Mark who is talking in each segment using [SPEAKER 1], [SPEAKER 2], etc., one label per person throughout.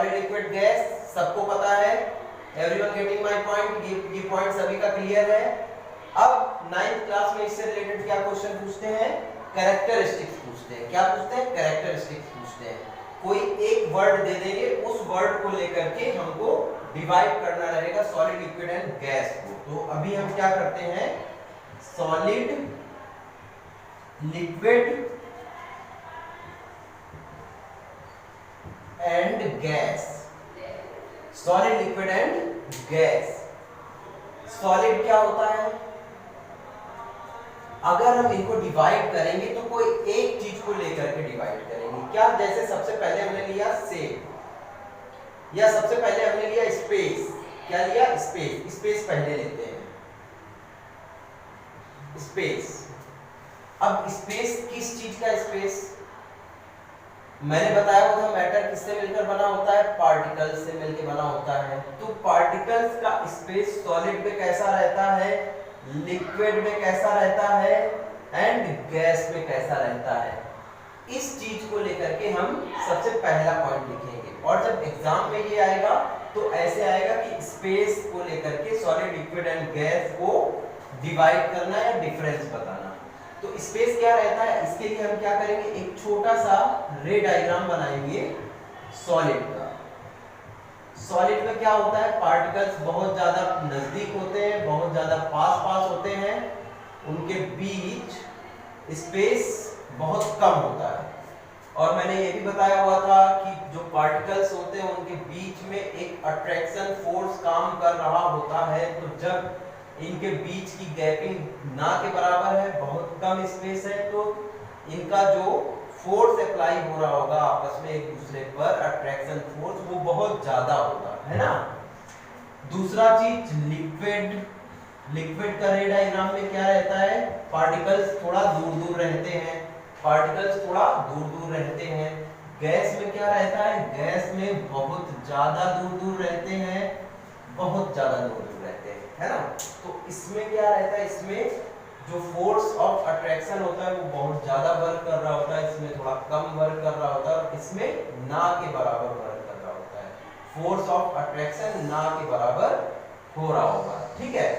[SPEAKER 1] Solid liquid gas सबको पता है, एवरीवन गेटिंग माय पॉइंट, ये पॉइंट सभी का क्लियर है। अब 9th क्लास में इससे रिलेटेड क्या क्वेश्चन पूछते हैं, कैरेक्टरिस्टिक्स पूछते हैं। क्या पूछते हैं, कैरेक्टरिस्टिक्स पूछते हैं। कोई एक वर्ड दे देंगे, उस वर्ड को लेकर के हमको डिवाइड करना रहेगा सॉलिड लिक्विड एंड गैस को। तो अभी हम क्या करते हैं, solid liquid and gas, solid liquid and gas. Solid क्या होता है, अगर हम इनको डिवाइड करेंगे तो कोई एक चीज को लेकर के डिवाइड करेंगे। क्या, जैसे सबसे पहले हमने लिया शेप, या सबसे पहले हमने लिया स्पेस। क्या लिया, स्पेस। स्पेस पहले लेते हैं, स्पेस। अब स्पेस किस चीज का स्पेस, मैंने बताया हुआ था मैटर किससे मिलकर बना होता है, पार्टिकल्स से मिलकर बना होता है। तो पार्टिकल्स का स्पेस सॉलिड में कैसा रहता है, लिक्विड में कैसा रहता है एंड गैस में कैसा रहता है। इस चीज को लेकर के हम सबसे पहला पॉइंट लिखेंगे। और जब एग्जाम में ये आएगा तो ऐसे आएगा कि स्पेस को लेकर के सॉलिड लिक्विड एंड गैस को डिवाइड करना या डिफरेंस बताना। तो स्पेस क्या रहता है, इसके लिए हम क्या करेंगे, एक छोटा सा रे डायग्राम बनाएंगे सॉलिड का। सॉलिड में क्या होता है, पार्टिकल्स बहुत ज्यादा नजदीक होते हैं, बहुत ज्यादा पास पास होते हैं, उनके बीच स्पेस बहुत कम होता है। और मैंने ये भी बताया हुआ था कि जो पार्टिकल्स होते हैं उनके बीच में एक अट्रैक्शन फोर्स काम कर रहा होता है। तो जब इनके बीच की गैपिंग ना के बराबर है, बहुत कम स्पेस है, तो इनका जो फोर्स अप्लाई हो रहा होगा आपस में एक दूसरे पर, अट्रैक्शन फोर्स, वो बहुत ज्यादा होगा, है ना। दूसरा चीज लिक्विड, लिक्विड का रे डायग्राम में क्या रहता है, पार्टिकल्स थोड़ा दूर दूर रहते हैं, पार्टिकल्स थोड़ा दूर दूर रहते हैं। गैस में क्या रहता है, गैस में बहुत ज्यादा दूर दूर रहते हैं, बहुत ज्यादा दूर दूर रहते हैं, है ना। तो इसमें क्या रहता है, इसमें जो फोर्स ऑफ अट्रैक्शन होता है वो बहुत ज्यादा वर्क कर रहा होता है, इसमें थोड़ा कम वर्क कर रहा होता है, और इसमें ना के बराबर वर्क कर रहा होता है। फोर्स ऑफ अट्रैक्शन ना के बराबर हो रहा होगा, ठीक है।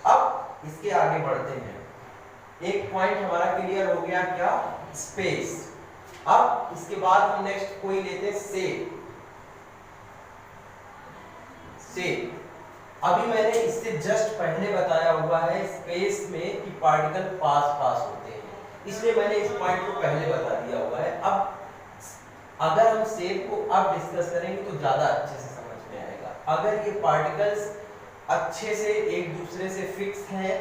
[SPEAKER 1] अब इसके आगे बढ़ते हैं। एक पॉइंट हमारा क्लियर हो गया, क्या, स्पेस। अब इसके बाद हम नेक्स्ट कोई लेते हैं शेप। शेप अभी मैंने इससे जस्ट पहले बताया हुआ है स्पेस में कि पार्टिकल पास पास होते हैं, इसलिए मैंने इस पॉइंट को पहले बता दिया हुआ है। अब अगर हम शेप को अब डिस्कस करेंगे तो ज्यादा अच्छे से समझ में आएगा। अगर ये पार्टिकल्स अच्छे से एक दूसरे से फिक्स हैं,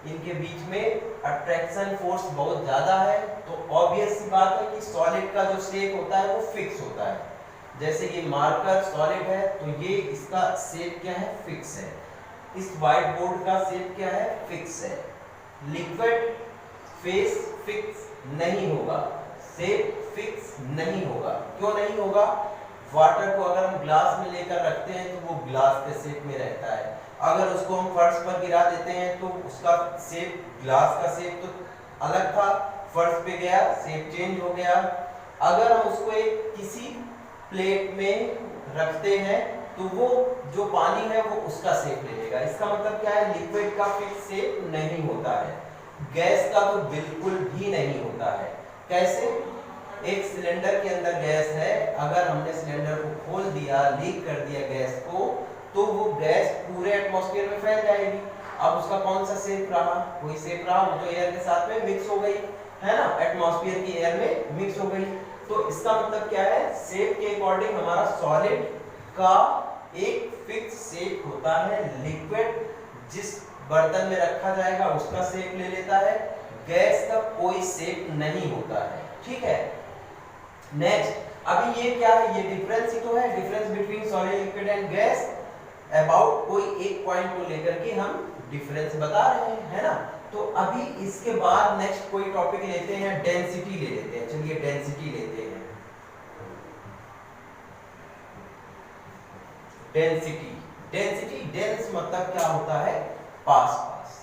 [SPEAKER 1] इनके बीच में अट्रैक्शन फोर्स बहुत ज्यादा है, तो ऑब्वियस सी बात है कि सॉलिड का जो शेप होता है वो फिक्स होता है। जैसे ये मार्कर सॉलिड है तो ये इसका शेप क्या है, फिक्स है। इस व्हाइट बोर्ड का शेप क्या है, फिक्स है। लिक्विड फेस फिक्स नहीं होगा, शेप फिक्स नहीं होगा। क्यों नहीं होगा, वाटर को अगर हम ग्लास में लेकर रखते हैं तो वो ग्लास के शेप में रहता है, अगर उसको हम फर्श पर गिरा देते हैं तो उसका शेप, ग्लास का शेप तो अलग था, फर्श पे गया शेप चेंज हो गया। अगर हम उसको एक किसी प्लेट में रखते हैं तो वो जो पानी है वो उसका शेप ले लेगा। इसका मतलब क्या है, लिक्विड का फिक्स शेप नहीं होता है, गैस का तो बिल्कुल भी नहीं होता है। कैसे, एक सिलेंडर के अंदर गैस है, अगर हमने सिलेंडर को खोल दिया, लीक कर दिया गैस को, तो वो गैस पूरे एटमॉस्फेयर में फैल जाएगी। अब उसका कौन सा शेप रहा, कोई शेप रहा, वो तो एयर के साथ में मिक्स हो गई, है ना, एटमॉस्फेयर की एयर में मिक्स हो गई। तो इसका मतलब क्या है, शेप के अकॉर्डिंग हमारा सॉलिड का एक फिक्स शेप होता है, लिक्विड जिस बर्तन में रखा जाएगा उसका शेप ले लेता है, गैस का कोई शेप नहीं होता है, ठीक है। नेक्स्ट, अभी ये क्या है, ये डिफरेंस ही तो है, difference between solid liquid and gas. About कोई एक पॉइंट को लेकर के हम डिफरेंस बता रहे हैं, है ना। तो अभी इसके बाद नेक्स्ट कोई टॉपिक लेते हैं, डेंसिटी ले लेते हैं। चलिए डेंसिटी लेते हैं। डेंसिटी, डेंसिटी, डेंस मतलब क्या होता है, पास पास।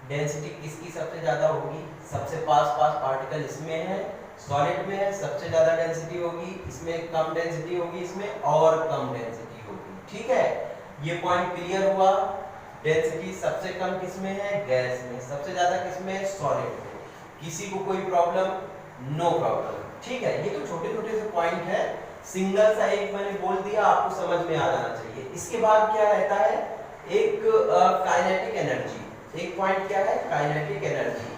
[SPEAKER 1] डेंसिटी किसकी सबसे ज्यादा होगी, सबसे पास पास पार्टिकल इसमें है, सॉलिड में है सबसे ज्यादा डेंसिटी होगी, इसमें कम डेंसिटी होगी, इसमें और कम डेंसिटी होगी। ठीक है, ये पॉइंट क्लियर हुआ। डेंसिटी सबसे कम किसमें है? गैस में। सबसे ज्यादा किसमें है? सॉलिड में। किसी को कोई प्रॉब्लम? No problem. ठीक है, ये तो छोटे छोटे से पॉइंट है, सिंगल सा एक मैंने बोल दिया, आपको समझ में आ जाना चाहिए। इसके बाद क्या रहता है? एक काइनेटिक एनर्जी। एक पॉइंट क्या है? Kinetic energy.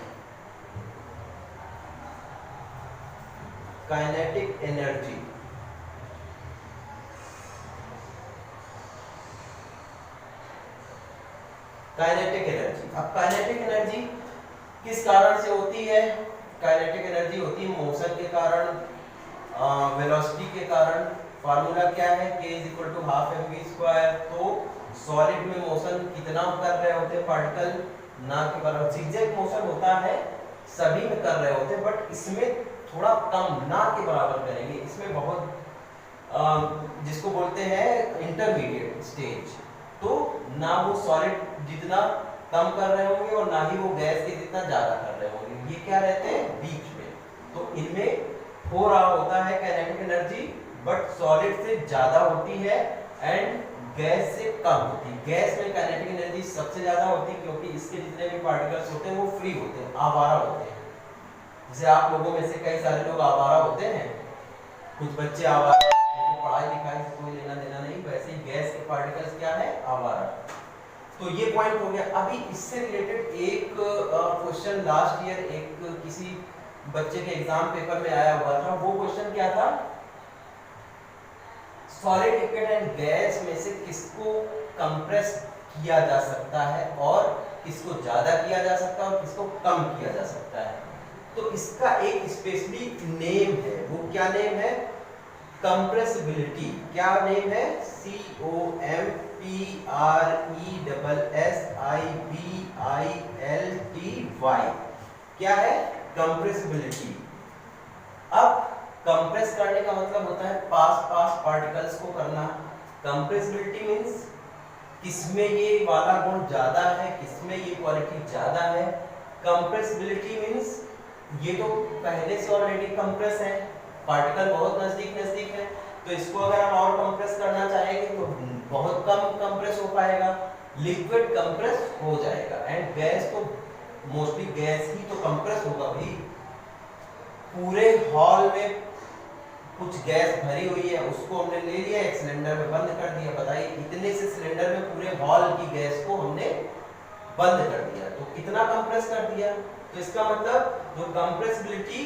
[SPEAKER 1] Kinetic energy kinetic energy. अब काइनेटिक एनर्जी किस कारण से होती है? काइनेटिक एनर्जी होती है मोशन के कारण, वेलोसिटी के कारण। फार्मूला क्या है? k = ½ mv²। तो सॉलिड में मोशन कितना कर रहे होते हैं पार्टिकल? ना के बराबर। जिगजैग मोशन होता है, सभी में कर रहे होते हैं, बट इसमें थोड़ा कम, ना के बराबर करेंगे। इसमें बहुत जिसको बोलते हैं इंटरमीडिएट स्टेज, तो ना वो सॉलिड जितना कम कर रहे होंगे और ना ही वो गैस के जितना ज्यादा कर रहे होंगे। ये क्या रहते हैं? बीच में। तो इनमें हो रहा होता है काइनेटिक एनर्जी, बट सॉलिड से ज्यादा होती है एंड गैस से कम होती है। गैस में काइनेटिक एनर्जी सबसे ज्यादा होती है क्योंकि इसके जितने भी पार्टिकल्स होते हैं वो फ्री होते हैं, आवारा होते हैं। जैसे आप लोगों में से कई सारे लोग आवारा होते हैं, कुछ बच्चे आवारा, पढ़ाई लिखाई से कोई लेना देना नहीं, वैसे ही गैस के पार्टिकल्स क्या है? आवारा। तो ये पॉइंट हो गया। अभी इससे रिलेटेड एक क्वेश्चन लास्ट ईयर एक किसी बच्चे के एग्जाम पेपर में आया हुआ था। वो क्वेश्चन क्या था? सॉलिड, लिक्विड एंड गैस में से किसको कंप्रेस किया जा सकता है और किसको ज्यादा किया जा सकता है और किसको कम किया जा सकता है। तो इसका एक स्पेशली नेम है। वो क्या नेम है? कंप्रेसिबिलिटी। क्या नेम है? COMPRESSIBILTY। क्या है? कंप्रेसिबिलिटी। अब कंप्रेस करने का मतलब होता है पास पास पार्टिकल्स को करना। कंप्रेसिबिलिटी मींस किसमें ये वाला गुण ज्यादा है, किसमें ये क्वालिटी ज्यादा है। कंप्रेसिबिलिटी मींस ये तो पहले से ऑलरेडी कंप्रेस है, पार्टिकल बहुत नजदीक नजदीक है, तो इसको अगर हम और कंप्रेस करना चाहेंगे तो बहुत कम कंप्रेस हो पाएगा, लिक्विड कंप्रेस हो जाएगा। एंड गैस तो मोस्टली गैस ही तो कंप्रेस होगा भाई। पूरे हॉल में कुछ गैस भरी हुई है, उसको हमने ले लिया, एक सिलेंडर में बंद कर दिया। बताइए इतने से सिलेंडर में पूरे हॉल की गैस को हमने बंद कर दिया, तो कितना कंप्रेस कर दिया। तो इसका मतलब जो कंप्रेसिबिलिटी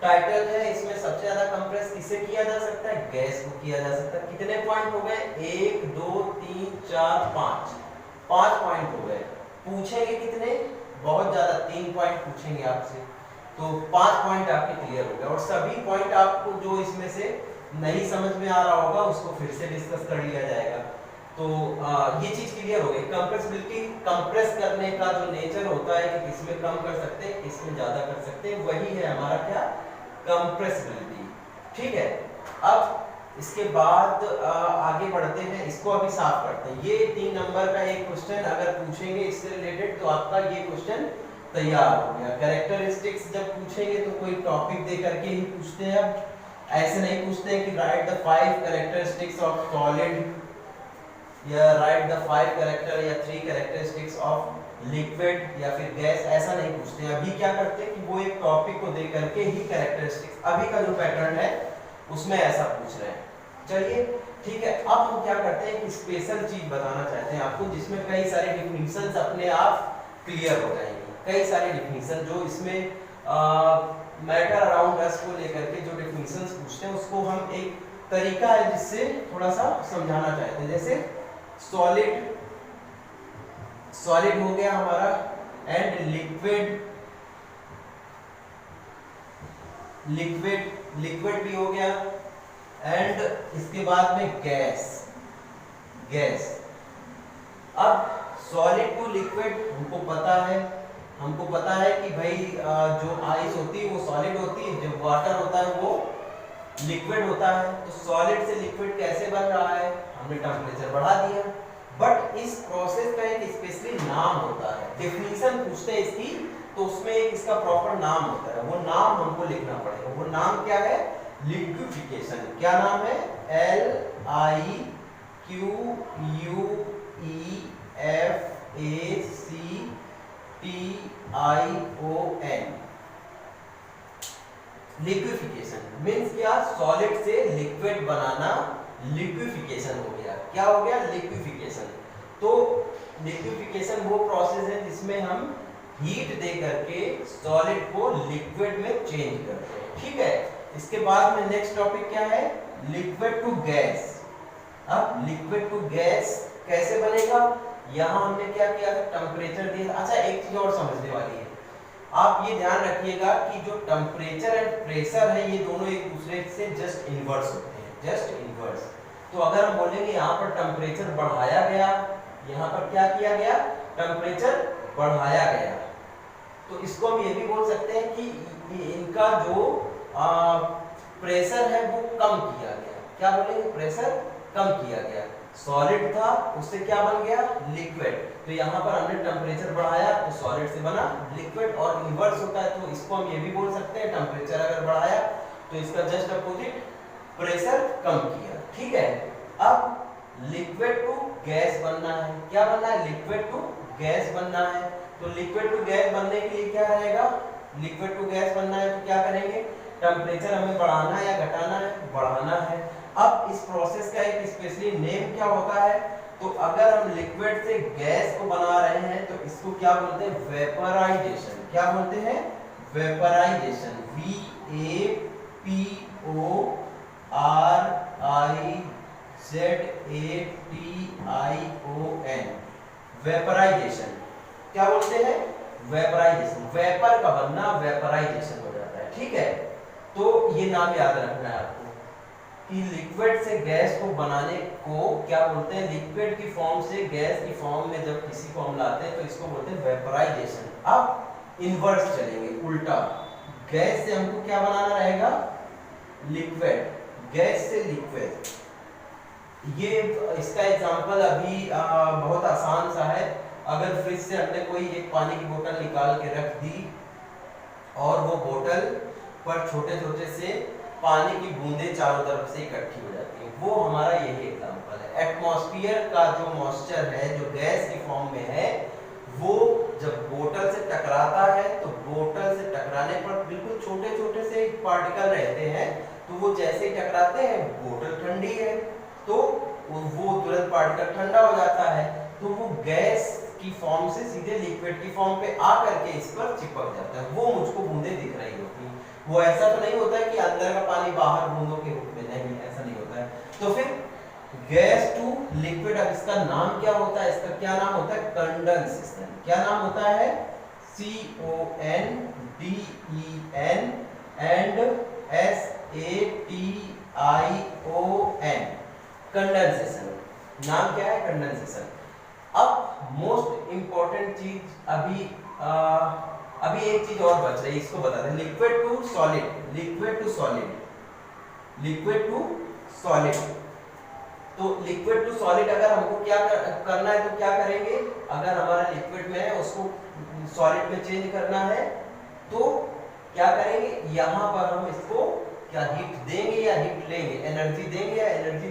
[SPEAKER 1] टाइटल है, इसमें सबसे ज्यादा कंप्रेस किसे किया जा सकता है? गैस को किया जा सकता है। कितने पॉइंट हो गए? 1 2 3 4 5 5 पॉइंट हो गए। पूछेंगे कितने? बहुत ज्यादा, 3 पॉइंट पूछेंगे आपसे, तो 5 पॉइंट आपके क्लियर हो गए। और सभी पॉइंट आपको जो इसमें से नहीं समझ में आ रहा होगा उसको फिर से डिस्कस कर लिया जाएगा। तो ये चीज क्लियर हो गई। कंप्रेसिबिलिटी, कंप्रेस करने का जो नेचर होता है कि किसमें कम कर सकते हैं, किसमें ज्यादा कर सकते हैं, वही है हमारा क्या? कंप्रेसिबिलिटी। ठीक है, अब इसके बाद आगे बढ़ते हैं, इसको अभी साफ करते हैं। ये 3 नंबर का एक क्वेश्चन अगर पूछेंगे इससे रिलेटेड तो आपका ये क्वेश्चन तैयार हो गया। कैरेक्टरिस्टिक्स जब पूछेंगे तो कोई टॉपिक दे करके ही पूछते हैं, अब ऐसे नहीं पूछते हैं कि right the 5 characteristics of solid या राइट द 5 कैरेक्टर या 3 कैरेक्टरिस्टिक्स ऑफ लिक्विड या फिर गैस, ऐसा नहीं पूछते हैं। अभी क्या करते हैं कि वो एक टॉपिक को दे करके ही कैरेक्टरिस्टिक्स, अभी का जो पैटर्न है उसमें ऐसा पूछ रहे हैं। चलिए ठीक है, अब हम क्या करते हैं कि स्पेशल चीज बताना चाहते हैं आपको, जिसमें कई सारे डिफिनीशंस अपने आप क्लियर हो जाएंगे। कई सारे डिफिनीशन जो इसमें मैटर अराउंड अस को लेकर के जो डिफिनीशंस पूछते हैं, उसको हम एक तरीका है जिससे थोड़ा सा समझाना चाहते हैं। जैसे सॉलिड, सॉलिड हो गया हमारा, एंड लिक्विड, लिक्विड लिक्विड भी हो गया, एंड इसके बाद में गैस, गैस। अब सॉलिड टू लिक्विड हमको पता है कि भाई जो आइस होती है वो सॉलिड होती है, जो वाटर होता है वो लिक्विड होता है। तो सॉलिड से लिक्विड कैसे बन रहा है? हमने टेम्परेचर बढ़ा दिया, बट इस प्रोसेस का एक स्पेशली नाम होता है। डेफिनेशन पूछते हैं इसकी, तो उसमें एक इसका प्रॉपर नाम होता है, वो नाम हमको लिखना पड़ेगा। वो नाम क्या है? लिक्विफिकेशन। क्या नाम है? LIQUEFACTION। लिक्विफिकेशन मीन्स क्या? सॉलिड से लिक्विड बनाना लिक्विफिकेशन हो गया। क्या हो गया? लिक्विफिकेशन। तो लिक्विफिकेशन वो प्रोसेस है जिसमें हम हीट दे करके सॉलिड को लिक्विड में चेंज करते हैं। ठीक है, इसके बाद में नेक्स्ट टॉपिक क्या है? Liquid to gas. अब लिक्विड टू गैस कैसे बनेगा? यहां हमने क्या किया था? टेम्परेचर दिया। अच्छा, एक चीज और समझने वाली है, आप ये ध्यान रखिएगा कि जो टेम्परेचर एंड प्रेशर है ये दोनों एक दूसरे से जस्ट इनवर्स होते हैं, जस्ट इनवर्स। तो अगर हम बोलेंगे यहाँ पर टेम्परेचर बढ़ाया गया, यहाँ पर क्या किया गया? टेम्परेचर बढ़ाया गया, तो इसको हम ये भी बोल सकते हैं कि इनका जो प्रेशर है वो कम किया गया। क्या बोलेंगे? प्रेशर कम किया गया। सॉलिड था, उससे क्या बन गया? लिक्विड। तो यहाँ पर हमने टेम्परेचर बढ़ाया तो सॉलिड से बना लिक्विड, और इन्वर्स होता है तो इसको हम ये भी बोल सकते हैं, टेम्परेचर अगर बढ़ाया तो इसका जस्ट अपोजिट प्रेशर कम किया। ठीक है, अब लिक्विड टू गैस बनना है। क्या बनना है? लिक्विड टू गैस बनना है। तो लिक्विड टू गैस बनने के लिए क्या रहेगा? लिक्विड टू गैस बनना है तो क्या करेंगे? टेम्परेचर हमें बढ़ाना है या घटाना है? बढ़ाना है। अब इस प्रोसेस का एक स्पेशली नेम क्या होता है? तो अगर हम लिक्विड से गैस को बना रहे हैं तो इसको क्या बोलते हैं? वेपराइजेशन। क्या बोलते हैं? वेपराइजेशन। VAPORIZATION। वेपराइजेशन क्या बोलते हैं? वेपराइजेशन। वेपर का बनना वेपराइजेशन हो जाता है। ठीक है, तो ये नाम याद रखना है आपको कि लिक्विड से गैस को बनाने को क्या बोलते हैं? लिक्विड की फॉर्म से गैस की फॉर्म में जब किसी को हम लाते हैं तो इसको बोलते हैं वेपराइजेशन। अब इन्वर्स चलेंगे, उल्टा। गैस से हमको क्या बनाना रहेगा? लिक्विड। गैस से लिक्विड। ये इसका एग्जांपल अभी बहुत आसान सा है। अगर फ्रिज से हमने कोई एक पानी की बोतल निकाल के रख दी और वो बोतल पर छोटे छोटे से पानी की बूंदें चारों तरफ से इकट्ठी हो जाती हैं, वो हमारा यही एग्जांपल है। एटमॉस्फेयर का जो मॉइस्चर है, जो गैस की फॉर्म में है, वो जब बोतल से टकराता है तो बोतल से टकराने पर बिल्कुल छोटे छोटे से पार्टिकल रहते हैं, तो वो जैसे ही टकराते हैं बोतल ठंडी है तो वो तुरंत पार्टिकल ठंडा हो जाता है, तो वो गैस की फॉर्म से सीधे लिक्विड की फॉर्म पे आकर के इस पर चिपक जाता है। वो मुझको बूंदें दिख रही होती हैं। वो ऐसा तो नहीं होता है कि अंदर का पानी बाहर बूंदों के रूप में, नहीं, ऐसा नहीं होता है। तो फिर गैस टू लिक्विड, अब इसका नाम क्या होता है? इसका क्या नाम होता है? कंडेंसेशन। क्या नाम होता है? CONDENSATION। कंडेंसेशन। नाम क्या है? कंडेंसेशन। अब मोस्ट इंपॉर्टेंट चीज अभी एक चीज और बच रही है, इसको बता दें। Liquid to solid, liquid to solid, liquid to solid. तो लिक्विड टू सॉलिड अगर हमको क्या करना है तो क्या करेंगे? अगर हमारा लिक्विड में है उसको सॉलिड में चेंज करना है तो क्या करेंगे? यहाँ पर हम इसको क्या हीट देंगे या हीट लेंगे? एनर्जी देंगे या एनर्जी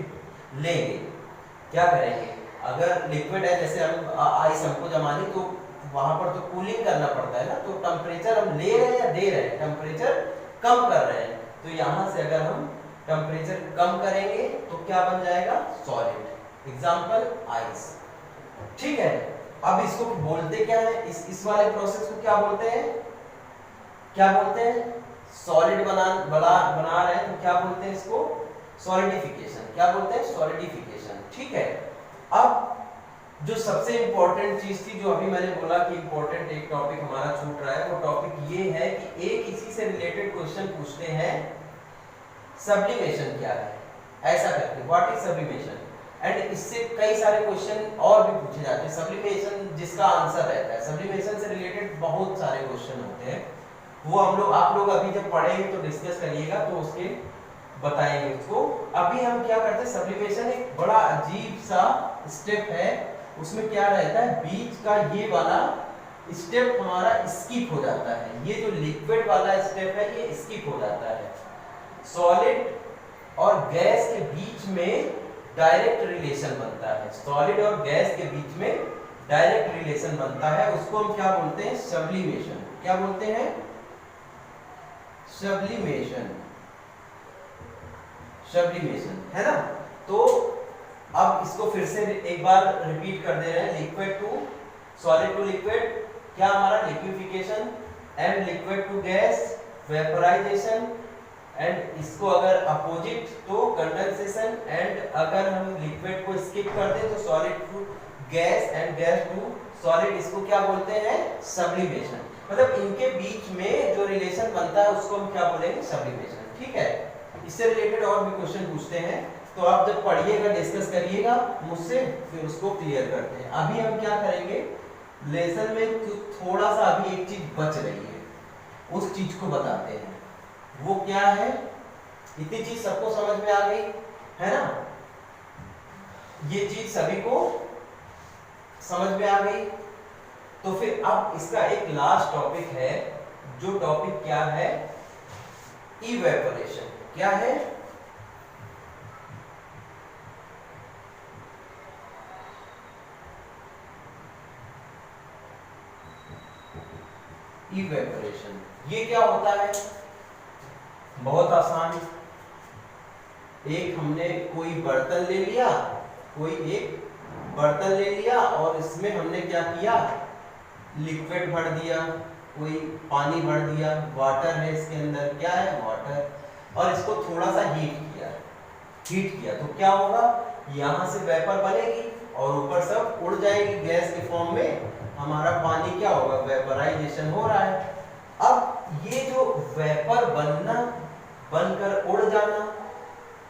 [SPEAKER 1] लेंगे? क्या करेंगे? अगर लिक्विड है, जैसे हम आइस हमको जमानी, तो वहां पर तो कूलिंग करना पड़ता है ना, तो टेम्परेचर हम ले रहे हैं या दे रहे हैं? टेम्परेचर कम कर रहे हैं, तो यहाँ से अगर हम टेम्परेचर कम करेंगे तो क्या बन जाएगा? सॉलिड। Example ice. ठीक है, अब इसको बोलते क्या है? इस वाले प्रोसेस को क्या बोलते हैं? क्या बोलते हैं? सॉलिड बना रहे हैं तो क्या बोलते हैं इसको? सॉलिडिफिकेशन। क्या बोलते हैं? सॉलिडिफिकेशन। ठीक है, अब जो सबसे इंपॉर्टेंट चीज थी, जो अभी मैंने बोला कि इंपॉर्टेंट एक टॉपिक हमारा छूट रहा है, वो टॉपिक ये है कि एक इसी से रिलेटेड क्वेश्चन पूछते हैं, सब्लिमेशन क्या है? ऐसा करके, व्हाट इज सब्लिमेशन? एंड इससे कई सारे क्वेश्चन और भी पूछे जाते हैं। सब्लिमेशन जिसका आंसर रहता है, सब्लिमेशन से रिलेटेड बहुत सारे क्वेश्चन होते हैं, वो आप लोग अभी जब पढ़ेंगे तो डिस्कस करिएगा, तो उसके बताएंगे उसको। अभी हम क्या करते हैं? सब्लिमेशन एक बड़ा अजीब सा स्टेप है, उसमें क्या रहता है? बीच का ये वाला स्टेप हमारा स्किप हो जाता है। ये जो लिक्विड वाला स्टेप है ये स्किप हो जाता है। सॉलिड और गैस के बीच में डायरेक्ट रिलेशन बनता है। सॉलिड और गैस के बीच में डायरेक्ट रिलेशन बनता है, उसको हम क्या बोलते हैं? सब्लिमेशन। क्या बोलते हैं? सब्लिमेशन। सब्लिमेशन, है ना? तो अब इसको फिर से एक बार रिपीट कर दे रहे हैं। Liquid to solid to liquid क्या हमारा? Liquefaction. And liquid to gas vaporisation. And इसको अगर अपोजिट तो कंडेंसेशन। एंड अगर हम लिक्विड को स्किप कर दें तो solid to gas and gas to solid, इसको क्या बोलते हैं? सब्लिमेशन। मतलब इनके बीच में जो रिलेशन बनता है उसको हम क्या बोलेंगे? सब्लिमेशन। ठीक है, इससे रिलेटेड और भी क्वेश्चन पूछते हैं, तो आप जब पढ़िएगा डिस्कस करिएगा मुझसे, फिर उसको क्लियर करते हैं। अभी हम क्या करेंगे, लेसन में थोड़ा सा अभी एक चीज बच रही है, उस चीज को बताते हैं। वो क्या है? इतनी चीज सबको समझ में आ गई है ना? ये चीज सभी को समझ में आ गई। तो फिर अब इसका एक लास्ट टॉपिक है, जो टॉपिक क्या है? इवेपोरेशन। क्या है? इवेपोरेशन। ये क्या होता है? बहुत आसान। एक हमने कोई बर्तन ले लिया, कोई एक बर्तन ले लिया और इसमें हमने क्या किया? लिक्विड भर दिया, कोई पानी भर दिया, वाटर है इसके अंदर। क्या है? वाटर। और इसको थोड़ा सा हीट किया। हीट किया तो क्या होगा? यहाँ से वेपर बनेगी और ऊपर सब उड़ जाएगी गैस के फॉर्म में। हमारा पानी क्या होगा? वेपराइजेशन हो रहा है। अब ये जो वेपर बनना, बनकर उड़ जाना,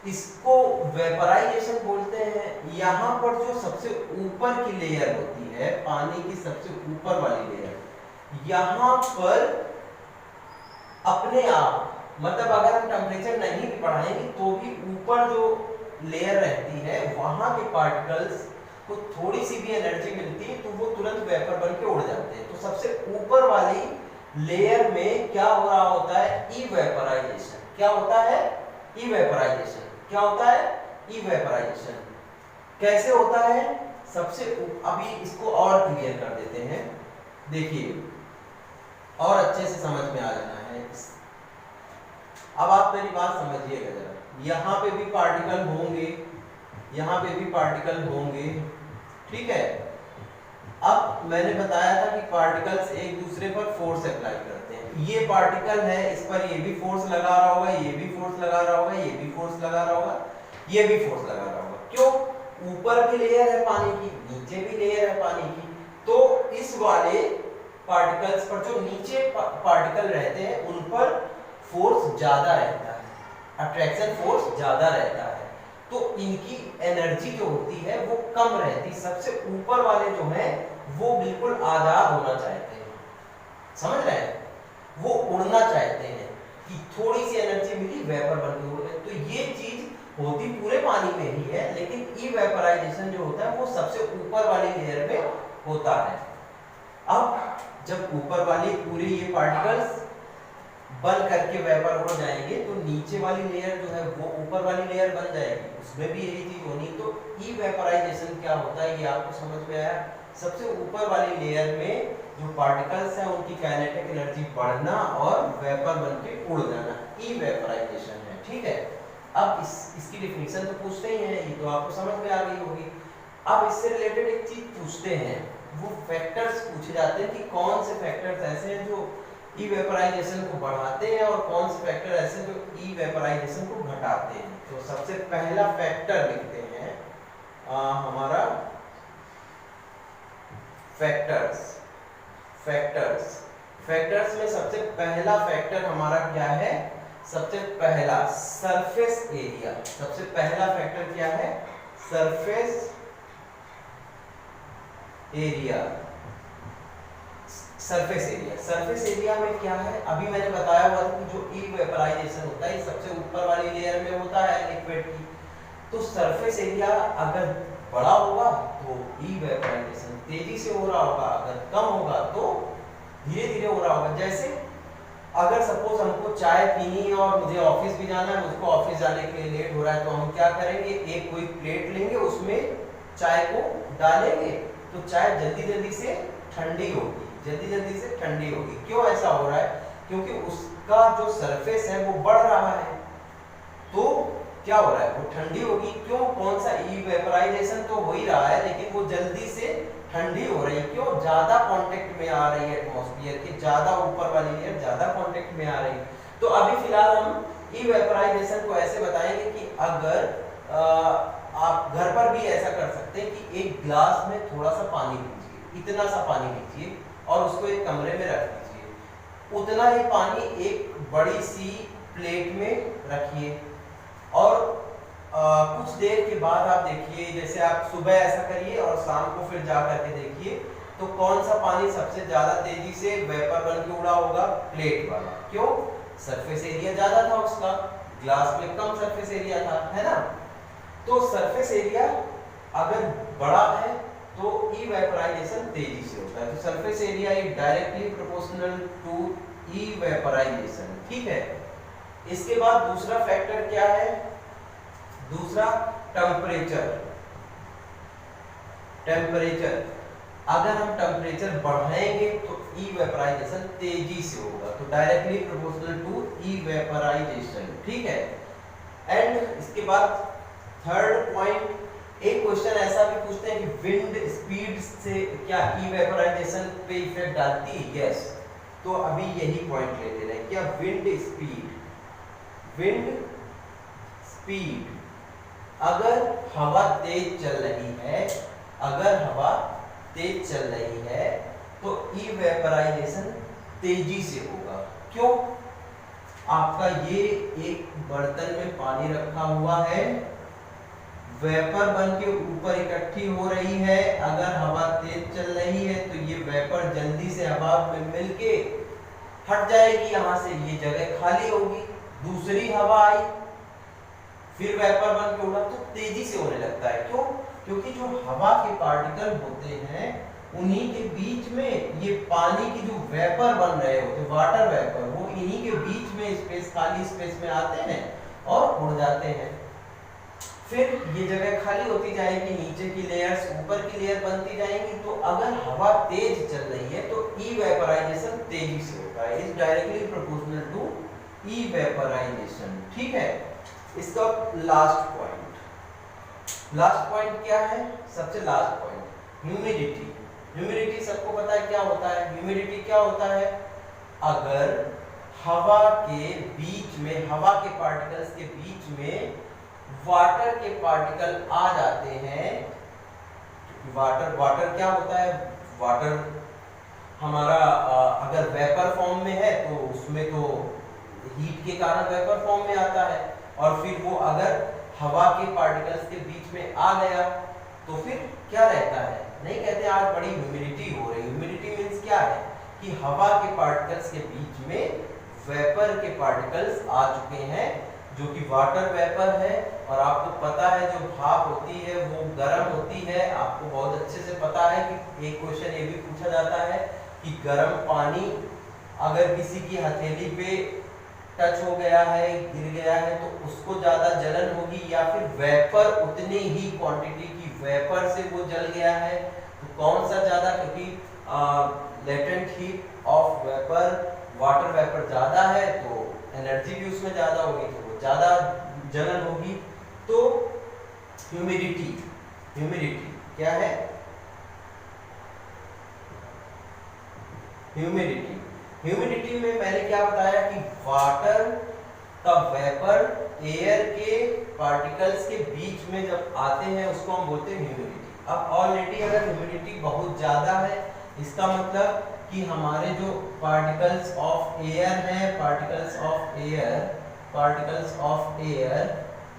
[SPEAKER 1] इसको वेपराइजेशन बोलते हैं। यहाँ पर जो सबसे ऊपर की लेयर होती है, पानी की सबसे ऊपर वाली लेयर, यहाँ पर अपने आप, मतलब अगर हम टेम्परेचर नहीं भी बढ़ाएंगे तो भी ऊपर जो लेयर रहती है वहां के पार्टिकल्स को थोड़ी सी भी एनर्जी मिलती है तो वो तुरंत वेपर बन के उड़ जाते हैं। तो सबसे ऊपर वाली लेयर में क्या हो रहा होता है? इवेपराइजेशन। क्या होता है? इवेपराइजेशन। क्या होता है? इवेपराइजेशन। कैसे होता है? सबसे अभी इसको और क्लियर कर देते हैं। देखिए और अच्छे से समझ में आ जाना है। अब आप मेरी बात समझिएगा जरा। यहाँ पे भी पार्टिकल होंगे, यहाँ पे भी पार्टिकल होंगे, ठीक है? अब मैंने बताया था कि पार्टिकल्स एक दूसरे पर फोर्स अप्लाई करते हैं। ये पार्टिकल है, इस पर ये भी फोर्स लगा रहा होगा, ये भी फोर्स लगा रहा होगा, ये भी फोर्स लगा रहा होगा, ये भी फोर्स लगा रहा होगा। क्यों? ऊपर की लेयर है पानी की, नीचे भी लेयर है पानी की, तो इस वाले पार्टिकल्स पर, जो नीचे पार्टिकल रहते हैं, उन पर फोर्स ज्यादा रहता है, अट्रैक्शन फोर्स ज्यादा रहता है। तो इनकी एनर्जी जो होती है वो कम रहती। सबसे ऊपर वाले जो हैं वो बिल्कुल आजाद होना चाहते हैं, समझ रहे हैं? वो उड़ना चाहते हैं कि थोड़ी सी एनर्जी मिली, वेपर बन के उड़ गए। तो ये चीज होती पूरे पानी में ही है, लेकिन इवेपोराइजेशन जो होता है वो सबसे ऊपर वाली लेयर में होता है। अब जब ऊपर वाली पूरी ये पार्टिकल्स बन करके वेपर उड़ जाएंगे तो नीचे वाली लेयर जो है वो ऊपर वाली लेयर बन जाएगी, उसमें भी यही चीज होनी। तो इवेपोराइजेशन क्या होता है ये आपको समझ में आया? सबसे ऊपर वाली लेयर में जो पार्टिकल्स हैं उनकी काइनेटिक एनर्जी बढ़ना और वेपर बन के उड़ जाना, इवेपोराइजेशन है, ठीक है? अब इसकी डिफिनीशन तो पूछते ही हैं, ये तो आपको समझ में आ गई होगी। अब इससे रिलेटेड एक चीज पूछते हैं, वो फैक्टर्स पूछे जाते हैं कि कौन से फैक्टर्स ऐसे हैं जो इवेपोराइजेशन को बढ़ाते हैं और कौन से फैक्टर ऐसे जो इवेपोराइजेशन को घटाते हैं। तो सबसे पहला फैक्टर लिखते हैं हमारा फैक्टर्स। फैक्टर्स में सबसे पहला फैक्टर हमारा क्या है? सबसे पहला सरफेस एरिया। सबसे पहला फैक्टर क्या है? Surface area. सरफेस एरिया में क्या है? अभी मैंने बताया हुआ था कि जो इवेपोराइजेशन होता है सबसे ऊपर वाली लेयर में होता है लिक्विड की। तो सरफेस एरिया अगर बड़ा होगा तो इवेपोराइजेशन तेजी से हो रहा होगा, अगर कम होगा तो धीरे धीरे हो रहा होगा। जैसे अगर सपोज हमको चाय पीनी है और मुझे ऑफिस भी जाना है, मुझको ऑफिस जाने के लिए लेट हो रहा है, तो हम क्या करेंगे, एक कोई प्लेट लेंगे, उसमें चाय को डालेंगे, तो चाय जल्दी जल्दी से ठंडी होगी, जल्दी जल्दी से ठंडी होगी। क्यों ऐसा हो रहा है? क्योंकि उसका जो सरफेस है वो बढ़ रहा है, तो क्या हो रहा है, वो ठंडी होगी। क्यों? कौन सा इवेपोराइजेशन तो हो ही रहा है, लेकिन वो जल्दी से ठंडी हो रही है। क्यों? ज्यादा कांटेक्ट में आ रही है एटमॉस्फेयर के, ज्यादा ऊपर वाली लेयर ज्यादा कांटेक्ट में आ रही है। तो अभी फिलहाल हम इवेपोराइजेशन को ऐसे बताएंगे कि अगर आप घर पर भी ऐसा कर सकते हैं कि एक ग्लास में थोड़ा सा पानी लीजिए, इतना सा पानी लीजिए और उसको एक कमरे में रख दीजिए। उतना ही पानी एक बड़ी सी प्लेट में रखिए और कुछ देर के बाद आप देखिए, जैसे आप सुबह ऐसा करिए और शाम को फिर जा करके देखिए, तो कौन सा पानी सबसे ज्यादा तेजी से वेपर बन के उड़ा होगा? प्लेट वाला। क्यों? सरफेस एरिया ज्यादा था उसका, ग्लास में कम सरफेस एरिया था, है ना। तो सरफेस एरिया अगर बड़ा है तो इवेपोराइजेशन तेजी से होता है। तो surface area is directly proportional to evaporation. ठीक है। इसके बाद दूसरा फैक्टर क्या है? दूसरा टेम्परेचर। टेम्परेचर, अगर हम टेम्परेचर बढ़ाएंगे तो इवेपोराइजेशन तेजी से होगा, तो डायरेक्टली प्रोपोर्शनल टू इवेपोराइजेशन। ठीक है। एंड इसके बाद थर्ड पॉइंट, एक क्वेश्चन ऐसा भी पूछते हैं कि विंड स्पीड से क्या इवेपोराइजेशन पे इफेक्ट डालती है? यस। तो अभी यही पॉइंट ले ले रहे हैं, क्या विंड स्पीड, विंड स्पीड, अगर हवा तेज चल रही है, अगर हवा तेज चल रही है तो इवेपोराइजेशन तेजी से होगा। क्यों? आपका ये एक बर्तन में पानी रखा हुआ है, वेपर बन के ऊपर इकट्ठी हो रही है, अगर हवा तेज चल रही है तो ये वेपर जल्दी से हवा में मिलके हट जाएगी, यहाँ से ये जगह खाली होगी, दूसरी हवा आई, फिर वेपर बन के उड़ा, तो तेजी से होने लगता है। क्यों? क्योंकि जो हवा के पार्टिकल होते हैं उन्हीं के बीच में ये पानी की जो वेपर बन रहे होते हैं, वाटर वेपर, वो इन्हीं के बीच में स्पेस, खाली स्पेस में आते हैं और उड़ जाते हैं। फिर ये जगह खाली होती जाएगी, नीचे की लेयर्स ऊपर की लेयर बनती जाएंगी। तो अगर हवा तेज चल रही है तो इवेपोराइजेशन तेजी से होता है, is directly proportional to evaporation. ठीक है। इसका लास्ट पॉइंट क्या है? सबसे लास्ट पॉइंट, ह्यूमिडिटी। ह्यूमिडिटी सबको पता है क्या होता है? ह्यूमिडिटी क्या होता है? अगर हवा के बीच में, हवा के पार्टिकल्स के बीच में वाटर के पार्टिकल आ जाते हैं, वाटर क्या होता है? वाटर हमारा अगर वेपर फॉर्म में है तो उसमें तो हीट के कारण वेपर फॉर्म में आता है, और फिर वो अगर हवा के पार्टिकल्स के बीच में आ गया तो फिर क्या रहता है? नहीं कहते आज बड़ी ह्यूमिडिटी हो रही। ह्यूमिडिटी मींस क्या है? कि हवा के पार्टिकल्स के बीच में वेपर के पार्टिकल्स आ चुके हैं, जो कि वाटर वेपर है। और आपको पता है जो भाप होती है वो गर्म होती है, आपको बहुत अच्छे से पता है कि एक क्वेश्चन ये भी पूछा जाता है कि गर्म पानी अगर किसी की हथेली पे टच हो गया है, गिर गया है, तो उसको ज्यादा जलन होगी, या फिर वेपर उतनी ही क्वांटिटी की वेपर से वो जल गया है, तो कौन सा ज्यादा? क्योंकि latent heat of vapour, water vapour ज्यादा है तो एनर्जी भी उसमें ज्यादा होगी, तो वो ज्यादा जलन होगी। तो ह्यूमिडिटी, ह्यूमिडिटी क्या है? ह्यूमिडिटी, ह्यूमिडिटी में मैंने क्या बताया कि वाटर का वेपर एयर के पार्टिकल्स के बीच में जब आते हैं उसको हम बोलते हैं ह्यूमिडिटी। अब ऑलरेडी अगर ह्यूमिडिटी बहुत ज्यादा है, इसका मतलब कि हमारे जो पार्टिकल्स ऑफ एयर हैं, पार्टिकल्स ऑफ एयर,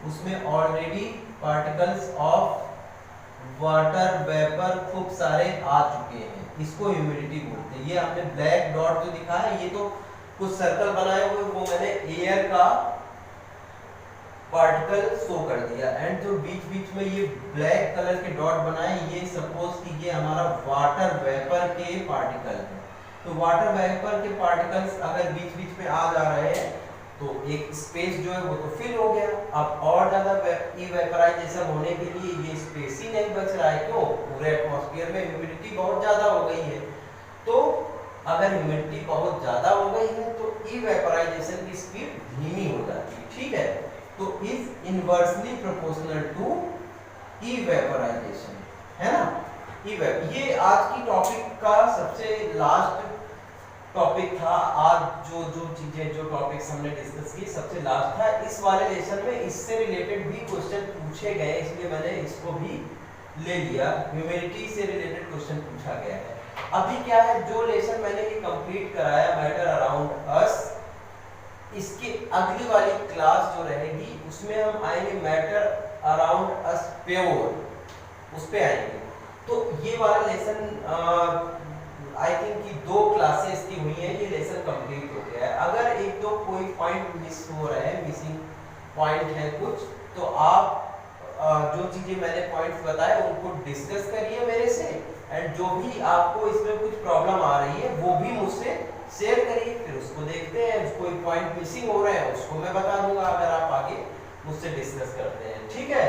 [SPEAKER 1] उसमें already particles of water vapour खूब सारे आ चुके हैं, इसको ह्यूमिडिटी बोलते हैं। ये हमने ब्लैक डॉट जो दिखा है, ये तो कुछ सर्कल बनाए हुए, वो मैंने एयर का पार्टिकल शो कर दिया, एंड जो बीच बीच में ये ब्लैक कलर के डॉट बनाए, ये सपोज कि ये हमारा वाटर वेपर के पार्टिकल है। तो वाटर वेपर के पार्टिकल्स अगर बीच बीच में आ जा रहे हैं तो एक स्पेस जो है वो तो फिल हो गया। अब और ज़्यादा इवेपराइजेशन होने के लिए ये स्पेस ही नहीं बच रहा है। क्यों? पूरे एटमॉस्फेयर में ह्यूमिडिटी बहुत ज़्यादा हो गई है। तो अगर ह्यूमिडिटी बहुत ज़्यादा हो गई है तो इवेपराइजेशन की स्पीड धीमी हो जाती है। ठीक है, तो इज इनवर्सली प्रोपोर्शनल टू इवेपराइजेशन, है ना। ये आज की टॉपिक का सबसे लास्ट टॉपिक था। आज जो चीजें जो टॉपिक्स हमने डिस्कस की सबसे लास्ट था। इस वाले लेसन में इससे रिलेटेड भी क्वेश्चन पूछे गए, इसलिए मैंने इसको भी ले लिया। ह्यूमिडिटी से रिलेटेड क्वेश्चन पूछा गया है। अभी क्या है, जो लेसन मैंने ये कंप्लीट कराया मैटर अराउंड अस, इसके अगली वाली क्लास जो रहेगी उसमें हम आएंगे मैटर अराउंड अस प्योर, उस पे आएंगे। तो ये वाला लेसन आई थिंक कि 2 क्लासेस की हुई है, ये लेसन कंप्लीट हो गया है। अगर एक दो कोई पॉइंट मिस हो रहा है, मिसिंग पॉइंट है कुछ, तो आप जो चीजें मैंने पॉइंट्स बताए उनको डिस्कस करिए मेरे से, एंड जो भी आपको इसमें कुछ प्रॉब्लम आ रही है वो भी मुझसे शेयर करिए, फिर उसको देखते हैं। कोई पॉइंट मिसिंग हो रहा है उसको मैं बता दूंगा अगर आप आगे मुझसे डिस्कस करते हैं। ठीक है।